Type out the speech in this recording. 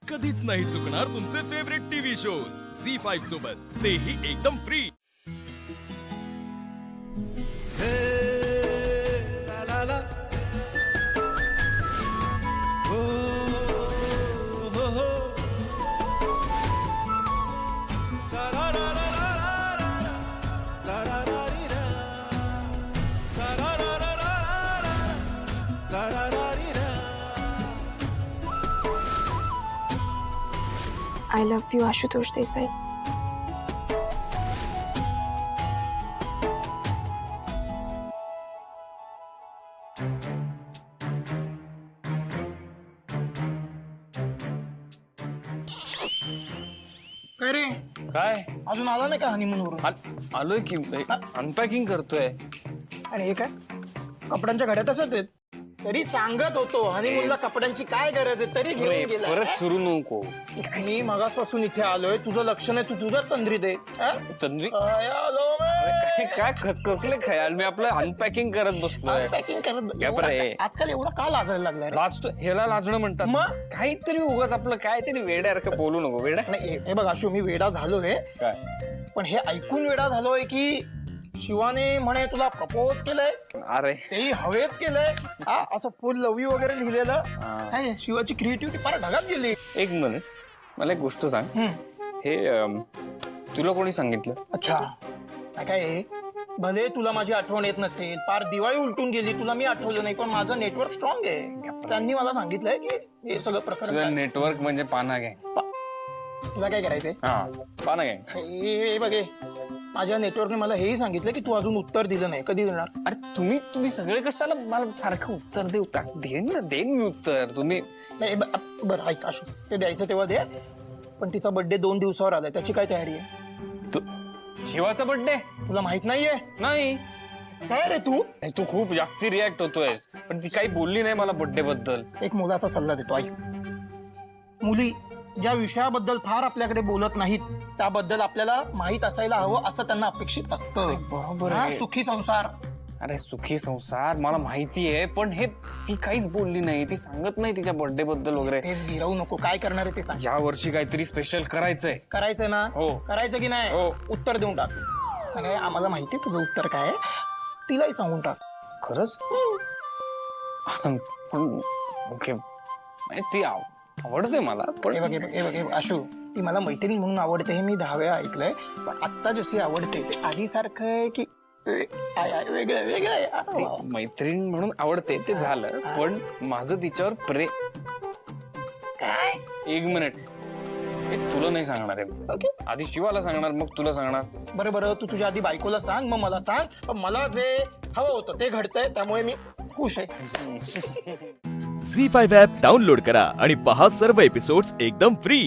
कधीच नाही चुकणार तुमचे फेवरेट टीव्ही शोज झी5 सोबत, तेही एकदम free. I love you, Ashutosh Desai. काय रे, काय अजून आला नाही का हनीमूनवरून? आलोय की अनपॅकिंग करतोय. आणि हे काय कपड्यांच्या घड्यातच होते? तरी सांगत होतो हनीमूनला कपड्यांची काय गरज आहे, तरी घेऊन गेला. परत सुरू नको. मी मगासपासून इथे आलोय, तुझं लक्ष नाही, तू तुझ्याच तंद्रीत आहे. चंद्री काय आलो मी? काय कसले खयाल, मी आपलं अनपॅकिंग करत बसलोय. पॅकिंग करत गप्प रे. आजकाल एवढा का लाजायला लागलाय रे? लाजतो, ह्याला लाजणं म्हणतात. मग? काहीतरी उगाच आपलं काहीतरी वेड्यासारखं बोलू नको. वेडा नाही, हे बघ आशू, मी वेडा झालोय, काय? पण हे ऐकून वेडा झालोय की शिवाने म्हणे तुला प्रपोज केलंय, अरे तेही हवेत केलंय. असं फुल लव यू वगैरे लिहिलेलं. काय शिवाची क्रिएटिव्हिटी फार ढगात गेली. एक मिनिट, मला एक गोष्ट सांग. हे तुला कोणी सांगितलं? अच्छा, काय भले तुला माझी आठवण येत नसेल, पार दिवाळी उलटून गेली, तुला मी आठवलं नाही, पण माझं नेटवर्क स्ट्रॉंग आहे. त्यांनी मला सांगितलंय की हे सगळं प्रकरण तुझं आहे. नेटवर्क म्हणजे पाना गँग. तुला काय करायचंय? हा, पाना गँग. हे बघे, माझ्या नेटवर्कने मला हेही सांगितलं की तू अजून उत्तर दिलं नाही. कधी देणार? अरे तुम्ही सगळे कशाला मला सारखं उत्तर देऊ? देईन मी उत्तर. तुम्ही नाही, बरं ऐक आशू, ते द्यायचं तेव्हा दे, पण तिचा बर्थडे 2 दिवसावर आलाय, त्याची काय तयारी आहे? शिवाचा बर्थडे तुला माहित नाहीये? नाही. काय रे तू? तू खूप जास्ती रिॲक्ट होतोय, पण ती काही बोलली नाही मला बर्थडे बद्दल. एक मुलाचा सल्ला देतो, ऐक. मुली ज्या विषयाबद्दल फार आपल्याकडे बोलत नाहीत, त्याबद्दल आपल्याला माहित असायला हवं असं त्यांना अपेक्षित असतं. बरोबर हा, आहे. सुखी संसार. अरे सुखी संसार मला माहिती आहे, पण हे ती काहीच बोलली नाही. ती सांगत नाही तिच्या बर्थडे बद्दल वगैरे. तेच गिरवू नको. काय करणार आहे ते सांग. या वर्षी काहीतरी स्पेशल करायचंय. करायचंय ना? हो. करायचं की नाही? हो. उत्तर देऊन टाक. काय आम्हाला माहिती तुझं उत्तर काय आहे, तिलाही सांगून टाक. खरंच? पण ओके, ती आवडते मला. पण हे बघ हे बघ हे बघ हे बघ आशू, ती मला मैत्रीण म्हणून आवडते हे मी 10 वेळा ऐकलंय, पण आत्ता जशी आवडते ते आधी सारखं आहे की वेगळं वेगळं आहे. मैत्रीण म्हणून आवडते ते झालं, पण माझं तिच्यावर काय? एक मिनिट, हे तुला नाही सांगणार आहे. ओके, आधी शिवाला सांगणार, मग तुला सांगणार. बरं बरं, तू तुझ्या आधी बायकोला सांग, मग मला सांग. पण मला जे हवं होतं ते घडतंय, त्यामुळे मी खुश आहे. झी5 ॲप डाउनलोड करा आणि पहा सर्व एपिसोड्स एकदम फ्री.